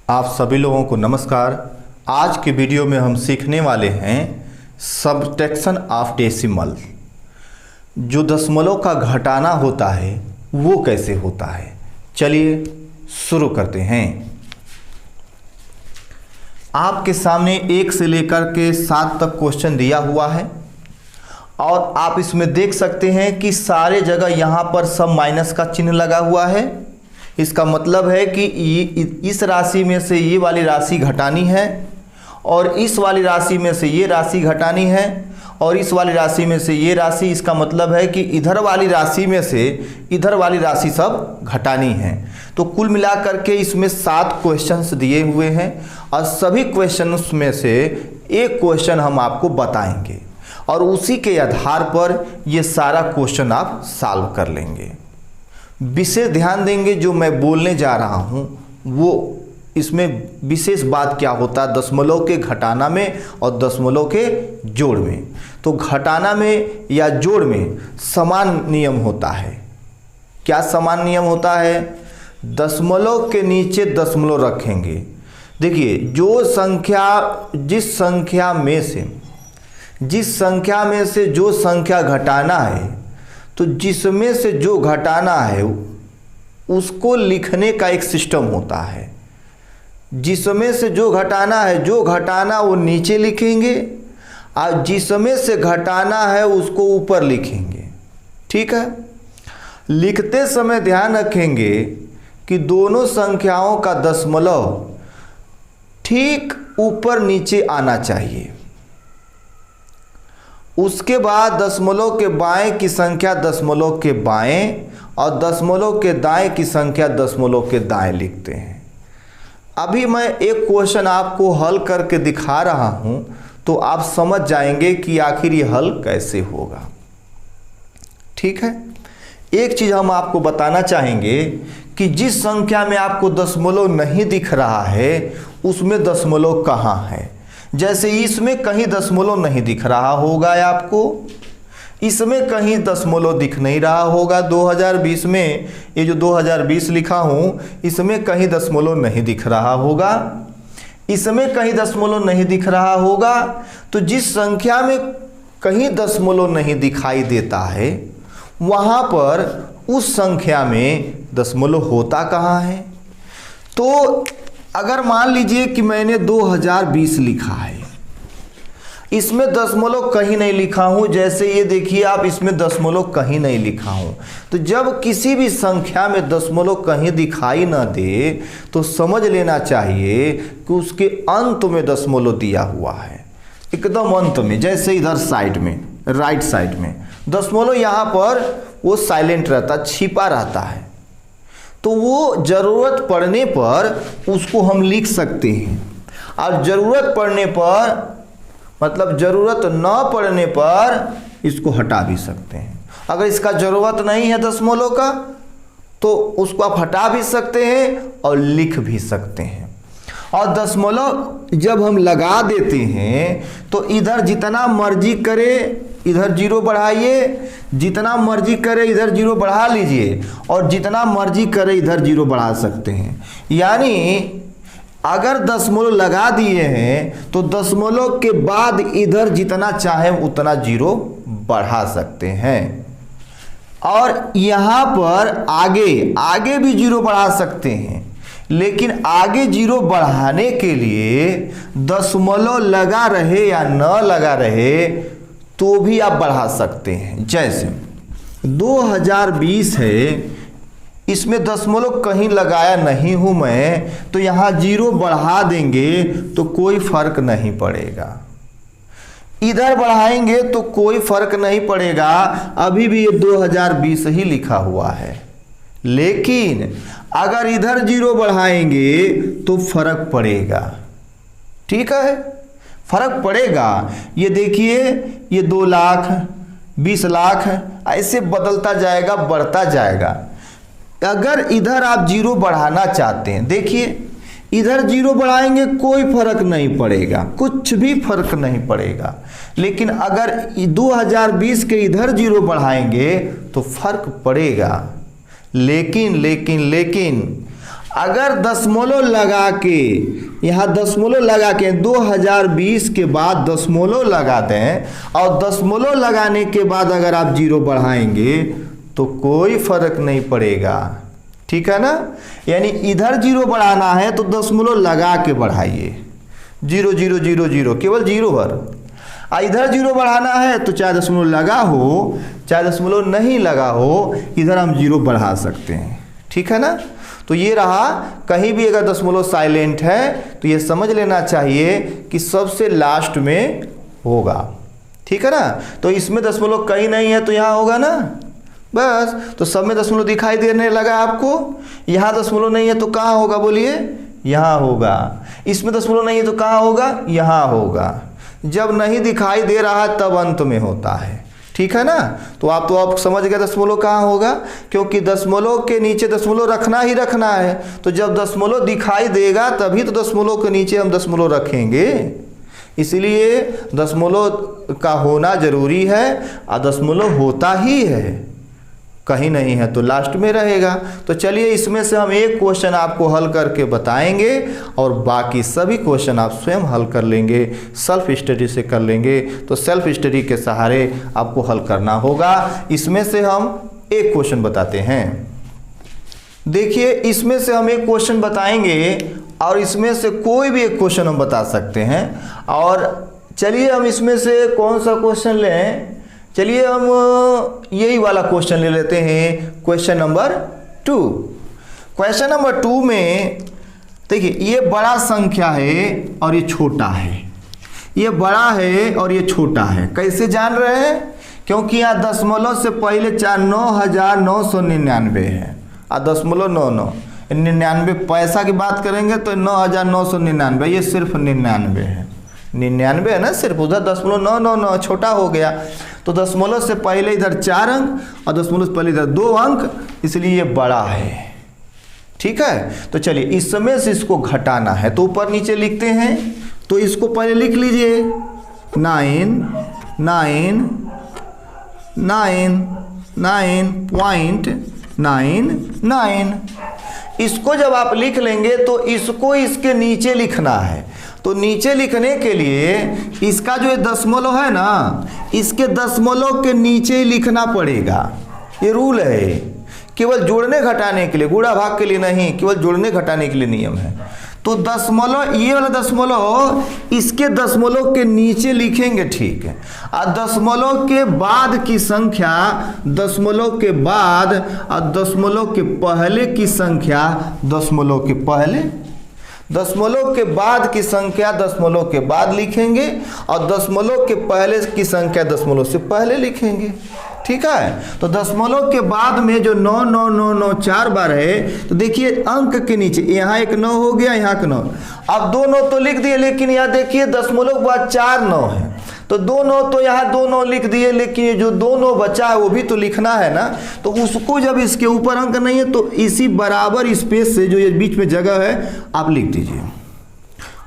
आप सभी लोगों को नमस्कार। आज के वीडियो में हम सीखने वाले हैं सब्ट्रैक्शन ऑफ डेसिमल। जो दशमलव का घटाना होता है वो कैसे होता है, चलिए शुरू करते हैं। आपके सामने 1 से लेकर के 7 तक क्वेश्चन दिया हुआ है और आप इसमें देख सकते हैं कि सारे जगह यहाँ पर सब माइनस का चिन्ह लगा हुआ है। इसका मतलब है कि इस राशि में से ये वाली राशि घटानी है और इस वाली राशि में से ये राशि घटानी है और इस वाली राशि में से ये राशि। इसका मतलब है कि इधर वाली राशि में से इधर वाली राशि सब घटानी है। तो कुल मिलाकर के इसमें 7 क्वेश्चंस दिए हुए हैं और सभी क्वेश्चंस में से एक क्वेश्चन हम आपको बताएंगे और उसी के आधार पर ये सारा क्वेश्चन आप सॉल्व कर लेंगे। विशेष ध्यान देंगे जो मैं बोलने जा रहा हूँ वो इसमें विशेष बात क्या होता है दशमलव के घटाना में और दशमलव के जोड़ में। तो घटाना में या जोड़ में समान नियम होता है। क्या समान नियम होता है? दशमलव के नीचे दशमलव रखेंगे। देखिए जो संख्या जिस संख्या में से जो संख्या घटाना है, तो जिसमें से जो घटाना है उसको लिखने का एक सिस्टम होता है। जिसमें से जो घटाना है, जो घटाना वो नीचे लिखेंगे और जिसमें से घटाना है उसको ऊपर लिखेंगे। ठीक है। लिखते समय ध्यान रखेंगे कि दोनों संख्याओं का दशमलव ठीक ऊपर नीचे आना चाहिए। उसके बाद दशमलव के बाएं की संख्या दशमलव के बाएं और दशमलव के दाएं की संख्या दशमलव के दाएं लिखते हैं। अभी मैं एक क्वेश्चन आपको हल करके दिखा रहा हूं तो आप समझ जाएंगे कि आखिर ये हल कैसे होगा। ठीक है। एक चीज़ हम आपको बताना चाहेंगे कि जिस संख्या में आपको दशमलव नहीं दिख रहा है उसमें दशमलव कहाँ है। जैसे इसमें कहीं दशमलव नहीं दिख रहा होगा आपको, इसमें कहीं दशमलव दिख नहीं रहा होगा। 2020 में ये जो 2020 लिखा हूँ इसमें कहीं दशमलव नहीं दिख रहा होगा, इसमें कहीं दशमलव नहीं दिख रहा होगा। तो जिस संख्या में कहीं दशमलव नहीं दिखाई देता है वहाँ पर उस संख्या में दशमलव होता कहाँ है। तो अगर मान लीजिए कि मैंने 2020 लिखा है, इसमें दशमलव कहीं नहीं लिखा हूं। जैसे ये देखिए आप, इसमें दशमलव कहीं नहीं लिखा हूं। तो जब किसी भी संख्या में दशमलव कहीं दिखाई ना दे तो समझ लेना चाहिए कि उसके अंत में दशमलव दिया हुआ है, एकदम अंत में। जैसे इधर साइड में, राइट साइड में दशमलव यहाँ पर वो साइलेंट रहता, छिपा रहता है। तो वो ज़रूरत पड़ने पर उसको हम लिख सकते हैं और ज़रूरत पड़ने पर मतलब ज़रूरत न पड़ने पर इसको हटा भी सकते हैं। अगर इसका ज़रूरत नहीं है दशमलव का तो उसको आप हटा भी सकते हैं और लिख भी सकते हैं। और दशमलव जब हम लगा देते हैं तो इधर जितना मर्जी करे इधर 0 बढ़ाइए, जितना मर्जी करे इधर 0 बढ़ा लीजिए और जितना मर्जी करे इधर 0 बढ़ा सकते हैं। यानी अगर दशमलव लगा दिए हैं तो दशमलव के बाद इधर जितना चाहे उतना 0 बढ़ा सकते हैं। और यहाँ पर आगे भी 0 बढ़ा सकते हैं, लेकिन आगे 0 बढ़ाने के लिए दशमलव लगा रहे या न लगा रहे तो भी आप बढ़ा सकते हैं। जैसे 2020 है, इसमें दशमलव कहीं लगाया नहीं हूं मैं, तो यहाँ 0 बढ़ा देंगे तो कोई फर्क नहीं पड़ेगा। इधर बढ़ाएंगे तो कोई फर्क नहीं पड़ेगा, अभी भी ये 2020 ही लिखा हुआ है। लेकिन अगर इधर 0 बढ़ाएंगे तो फर्क पड़ेगा। ठीक है, फर्क पड़ेगा। ये देखिए, ये 2 लाख 20 लाख ऐसे बदलता जाएगा, बढ़ता जाएगा। अगर इधर आप 0 बढ़ाना चाहते हैं, देखिए इधर 0 बढ़ाएंगे कोई फर्क नहीं पड़ेगा, कुछ भी फर्क नहीं पड़ेगा। लेकिन अगर 2020 के इधर 0 बढ़ाएंगे तो फर्क पड़ेगा। लेकिन अगर दशमलव लगा के, यहाँ दशमलव लगा के 2020 के बाद दशमलव लगा दें और दशमलव लगाने के बाद अगर आप जीरो बढ़ाएंगे तो कोई फर्क नहीं पड़ेगा, ठीक है ना। यानी इधर जीरो बढ़ाना है तो दशमलव लगा के बढ़ाइए, 0 0 0 0 केवल जीरो भर। इधर जीरो बढ़ाना है तो चाहे दशमलव लगा हो चाहे दशमलव नहीं लगा हो, इधर हम जीरो बढ़ा सकते हैं, ठीक है ना। तो ये रहा, कहीं भी अगर दशमलव साइलेंट है तो ये समझ लेना चाहिए कि सबसे लास्ट में होगा, ठीक है ना। तो इसमें दशमलव कहीं नहीं है तो यहाँ होगा ना, बस। तो सब में दशमलव दिखाई देने लगा आपको, यहाँ दशमलव नहीं है तो कहाँ होगा बोलिए, यहाँ होगा। इसमें दशमलव नहीं है तो कहाँ होगा, यहाँ होगा। जब नहीं दिखाई दे रहा तब अंत में होता है, ठीक है ना। तो आप समझ गए दशमलव कहाँ होगा, क्योंकि दशमलव के नीचे दशमलव रखना ही रखना है। तो जब दशमलव दिखाई देगा तभी तो दशमलव के नीचे हम दशमलव रखेंगे, इसलिए दशमलव का होना जरूरी है। और दशमलव होता ही है, कहीं नहीं है तो लास्ट में रहेगा। तो चलिए इसमें से हम एक क्वेश्चन आपको हल करके बताएंगे और बाकी सभी क्वेश्चन आप स्वयं हल कर लेंगे, सेल्फ स्टडी से कर लेंगे। तो सेल्फ स्टडी के सहारे आपको हल करना होगा। इसमें से हम एक क्वेश्चन बताते हैं। देखिए इसमें से हम एक क्वेश्चन बताएंगे और इसमें से कोई भी एक क्वेश्चन हम बता सकते हैं। और चलिए हम इसमें से कौन सा क्वेश्चन लें, चलिए हम यही वाला क्वेश्चन ले लेते हैं, क्वेश्चन नंबर 2। क्वेश्चन नंबर 2 में देखिए ये बड़ा संख्या है और ये छोटा है, ये बड़ा है और ये छोटा है। कैसे जान रहे हैं, क्योंकि यहाँ दशमलव से पहले 9,999 है और दशमलव 99 पैसा की बात करेंगे तो 9,999, ये सिर्फ 99 है, 99 है ना सिर्फ, उधर 0.999 छोटा हो गया। तो दशमलव से पहले इधर 4 अंक और दशमलव से पहले इधर 2 अंक, इसलिए ये बड़ा है, ठीक है। तो चलिए इस समय से इसको घटाना है तो ऊपर नीचे लिखते हैं। तो इसको पहले लिख लीजिए 999.99। इसको जब आप लिख लेंगे तो इसको इसके नीचे लिखना है। तो नीचे लिखने के लिए इसका जो दशमलव है ना, इसके दशमलव के नीचे ही लिखना पड़ेगा। ये रूल है, केवल जोड़ने घटाने के लिए, गुणा भाग के लिए नहीं, केवल जोड़ने घटाने के लिए नियम है। तो दशमलव, ये वाला दशमलव इसके दशमलव के नीचे लिखेंगे, ठीक है। और दशमलव के बाद की संख्या, दशमलव के बाद और दशमलव के पहले की संख्या दशमलव के पहले, दशमलव के बाद की संख्या दशमलव के बाद लिखेंगे और दशमलव के पहले की संख्या दशमलव से पहले लिखेंगे, ठीक है। तो दशमलव के बाद में जो 9,999 4 बार है, तो देखिए अंक के नीचे यहाँ एक 9 हो गया, यहाँ का 9। अब 2 9 तो लिख दिए, लेकिन यहाँ देखिए दशमलव के बाद 4 9 है, तो 2 9 तो यहाँ 2 9 लिख दिए, लेकिन ये जो 2 9 बचा है वो भी तो लिखना है ना। तो उसको जब इसके ऊपर अंक नहीं है तो इसी बराबर स्पेस से जो ये बीच में जगह है आप लिख दीजिए।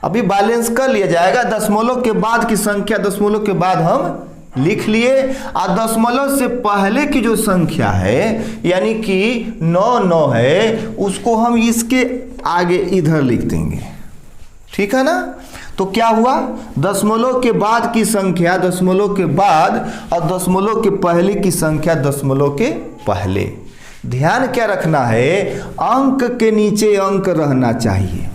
अभी बैलेंस कर लिया जाएगा। दशमलव के बाद की संख्या दशमलव के बाद हम लिख लिए और दशमलव से पहले की जो संख्या है यानी कि 9 9 है, उसको हम इसके आगे इधर लिख देंगे, ठीक है ना। तो क्या हुआ, दशमलव के बाद की संख्या दशमलव के बाद और दशमलव के पहले की संख्या दशमलव के पहले। ध्यान क्या रखना है, अंक के नीचे अंक रहना चाहिए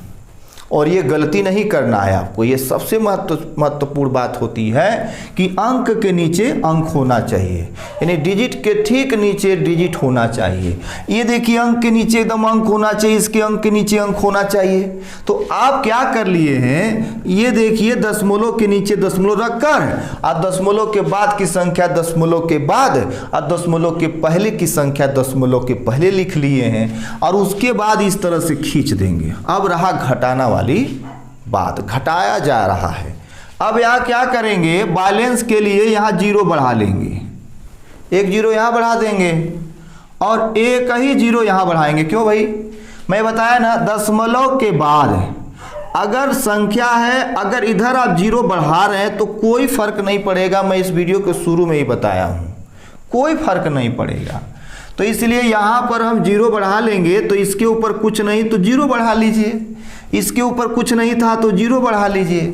और ये गलती नहीं करना है आपको। ये सबसे महत्वपूर्ण बात होती है कि अंक के नीचे अंक होना चाहिए, यानी डिजिट के ठीक नीचे डिजिट होना चाहिए। ये देखिए अंक के नीचे एकदम अंक होना चाहिए, इसके अंक के नीचे अंक होना चाहिए। तो आप क्या कर लिए हैं, ये देखिए दशमलव के नीचे दशमलव रखकर और दशमलव के बाद की संख्या दशमलव के बाद और दशमलव के पहले की संख्या दशमलव के पहले लिख लिए हैं और उसके बाद इस तरह से खींच देंगे। अब रहा घटाना वाली बात, घटाया जा रहा है। अब यहाँ क्या करेंगे, बैलेंस के लिए यहाँ 0 बढ़ा लेंगे, एक 0 यहाँ बढ़ा देंगे और एक ही 0 यहाँ बढ़ाएंगे। क्यों भाई, मैं बताया ना दशमलव के बाद अगर संख्या है, अगर इधर आप 0 बढ़ा रहे हैं तो कोई फर्क नहीं पड़ेगा। मैं इस वीडियो के शुरू में ही बताया हूँ, कोई फर्क नहीं पड़ेगा। तो इसलिए यहाँ पर हम 0 बढ़ा लेंगे, तो इसके ऊपर कुछ नहीं तो 0 बढ़ा लीजिए, इसके ऊपर कुछ नहीं था तो 0 बढ़ा लीजिए।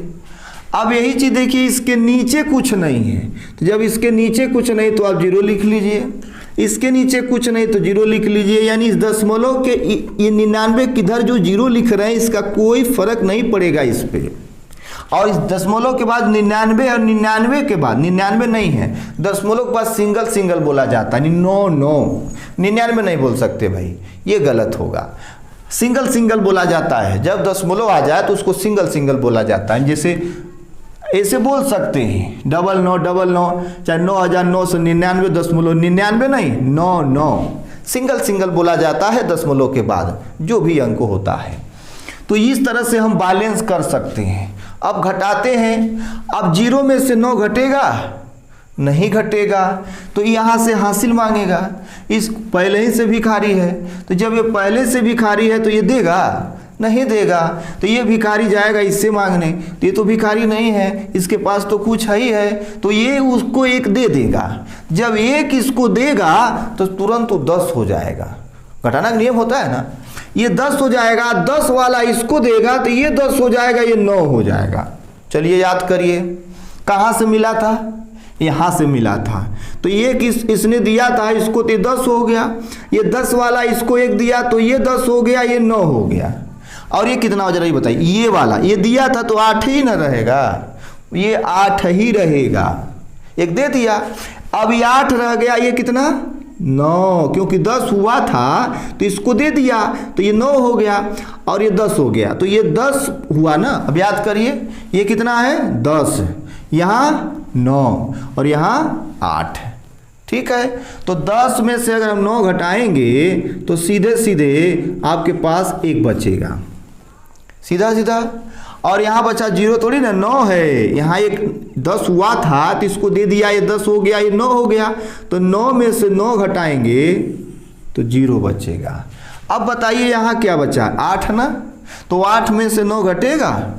अब यही चीज़ देखिए, इसके नीचे कुछ नहीं है, तो जब इसके नीचे कुछ नहीं तो आप 0 लिख लीजिए, इसके नीचे कुछ नहीं तो 0 लिख लीजिए। यानी इस दशमलव के ये 99 किधर जो 0 लिख रहे हैं इसका कोई फर्क नहीं पड़ेगा इस पे। और इस दशमलव के बाद 99 और 99 के बाद 99 नहीं है, दशमलव के बाद सिंगल सिंगल बोला जाता है। 99 नहीं बोल सकते भाई, ये गलत होगा। सिंगल सिंगल बोला जाता है, जब दशमलव आ जाए तो उसको सिंगल सिंगल बोला जाता है। जैसे ऐसे बोल सकते हैं 9999, चाहे 9999.99 नहीं, 99 सिंगल सिंगल बोला जाता है दशमलव के बाद जो भी अंक होता है। तो इस तरह से हम बैलेंस कर सकते हैं। अब घटाते हैं, अब 0 में से 9 घटेगा नहीं घटेगा, तो यहाँ से हासिल मांगेगा। इस पहले ही से भिखारी है, तो जब ये पहले से भिखारी है तो ये देगा नहीं देगा, तो ये भिखारी जाएगा इससे मांगने, तो ये तो भिखारी नहीं है, इसके पास तो कुछ है ही है, तो ये उसको 1 दे देगा। जब 1 इसको देगा तो तुरंत तो 10 हो जाएगा। घटाना का नियम होता है ना, ये 10 हो जाएगा, 10 वाला इसको देगा तो ये 10 हो जाएगा, ये 9 हो जाएगा। चलिए याद करिए, कहाँ से मिला था, यहाँ से मिला था। तो ये इसने दिया था इसको तो 10 हो गया, ये 10 वाला इसको 1 दिया तो ये 10 हो गया, ये 9 हो गया। और ये कितना हो, जरा ये बताइए, ये वाला ये दिया था तो 8 ही ना रहेगा, ये 8 ही रहेगा, 1 दे दिया, अब ये 8 रह गया, ये कितना 9, क्योंकि 10 हुआ था तो इसको दे दिया तो ये 9 हो गया, और ये 10 हो गया, तो ये 10 हुआ ना। अब याद करिए ये कितना है 10, यहाँ 9 और यहाँ 8, ठीक है। तो 10 में से अगर हम 9 घटाएंगे तो सीधे सीधे आपके पास 1 बचेगा, सीधा सीधा। और यहाँ बचा 0 थोड़ी ना, 9 है, यहाँ एक 10 हुआ था तो इसको दे दिया, ये 10 हो गया, ये 9 हो गया, तो 9 में से 9 घटाएंगे तो 0 बचेगा। अब बताइए यहाँ क्या बचा, 8 ना, तो 8 में से 9 घटेगा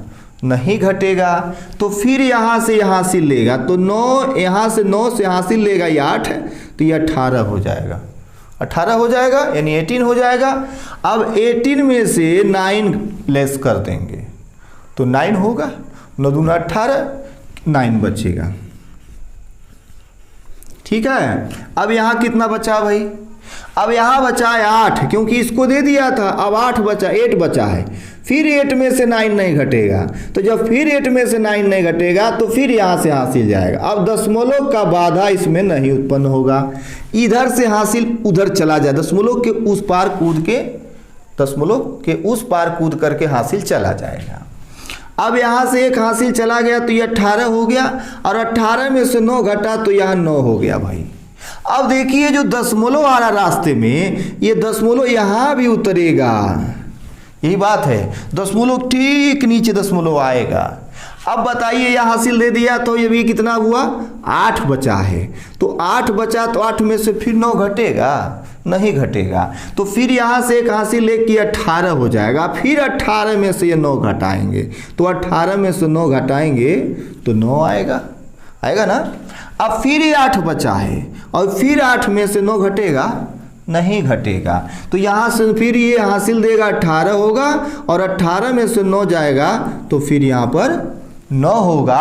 नहीं घटेगा, तो फिर यहाँ से हासिल लेगा, तो 9 यहाँ से 9 से हासिल लेगा, ये 8 है तो ये 18 हो जाएगा, 18 हो जाएगा, यानी 18 हो जाएगा। अब 18 में से 9 लेस कर देंगे तो 9 होगा, 9 दूना 18, 9 बचेगा, ठीक है। अब यहाँ कितना बचा भाई, अब यहाँ बचा है 8, क्योंकि इसको दे दिया था, अब 8 बचा, 8 बचा है, फिर 8 में से 9 नहीं घटेगा, तो जब फिर 8 में से 9 नहीं घटेगा तो फिर यहाँ से हासिल जाएगा। अब दशमलव का बाधा इसमें नहीं उत्पन्न होगा, इधर से हासिल उधर चला जाए, दशमलव के उस पार कूद के, दशमलव के उस पार कूद करके हासिल चला जाएगा। अब यहाँ से 1 हासिल चला गया तो ये 18 हो गया, और 18 में से 9 घटा तो यहाँ 9 हो गया भाई। अब देखिए जो दशमलव आ रहा रास्ते में, ये दशमलव यहाँ भी उतरेगा, यही बात है, दशमलव ठीक नीचे दशमलव आएगा। अब बताइए यह हासिल दे दिया तो ये भी कितना हुआ, 8 बचा है, तो 8 बचा तो 8 में से फिर 9 घटेगा नहीं घटेगा, तो फिर यहाँ से 1 हासिल लेके 18 हो जाएगा, फिर 18 में से ये 9 घटाएंगे, तो 18 में से 9 घटाएंगे तो 9 आएगा, आएगा ना। अब फिर ये 8 बचा है, और फिर 8 में से 9 घटेगा नहीं घटेगा, तो यहाँ से फिर ये हासिल देगा 18 होगा, और 18 में से 9 जाएगा तो फिर यहाँ पर 9 होगा।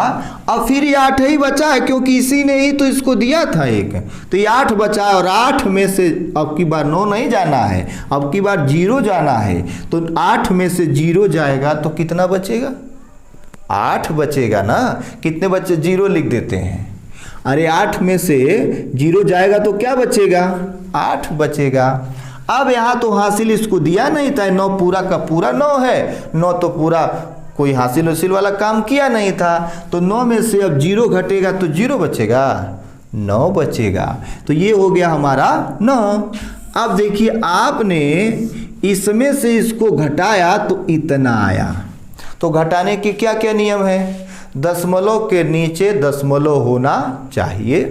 अब फिर ये 8 ही बचा है, क्योंकि इसी ने ही तो इसको दिया था 1, तो ये 8 बचा है, और 8 में से अब की बार 9 नहीं जाना है, अब की बार 0 जाना है, तो 8 में से 0 जाएगा तो कितना बचेगा, 8 बचेगा ना। कितने बच्चे 0 लिख देते हैं, अरे 8 में से 0 जाएगा तो क्या बचेगा, 8 बचेगा। अब यहाँ तो हासिल इसको दिया नहीं था, 9 पूरा का पूरा 9 है, 9 तो पूरा कोई हासिल वसील वाला काम किया नहीं था, तो 9 में से अब 0 घटेगा तो 0 बचेगा, 9 बचेगा, तो ये हो गया हमारा 9। अब देखिए आपने इसमें से इसको घटाया तो इतना आया, तो घटाने के क्या क्या नियम है, दशमलव के नीचे दशमलव होना चाहिए,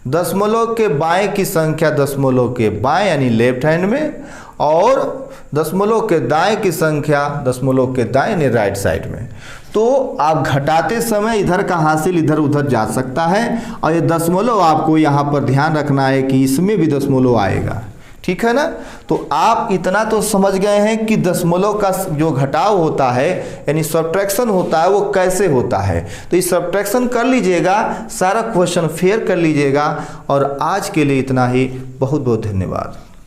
दशमलव के बाएं की संख्या दशमलव के बाएं यानी लेफ्ट हैंड में, और दशमलव के दाएं की संख्या दशमलव के दाएं यानी राइट साइड में। तो आप घटाते समय इधर का हासिल इधर उधर जा सकता है, और ये दशमलव आपको यहाँ पर ध्यान रखना है कि इसमें भी दशमलव आएगा। ठीक है ना। तो आप इतना तो समझ गए हैं कि दशमलव का जो घटाव होता है यानी सब्ट्रैक्शन होता है वो कैसे होता है। तो इस सब्ट्रैक्शन कर लीजिएगा, सारा क्वेश्चन फेयर कर लीजिएगा। और आज के लिए इतना ही, बहुत बहुत धन्यवाद।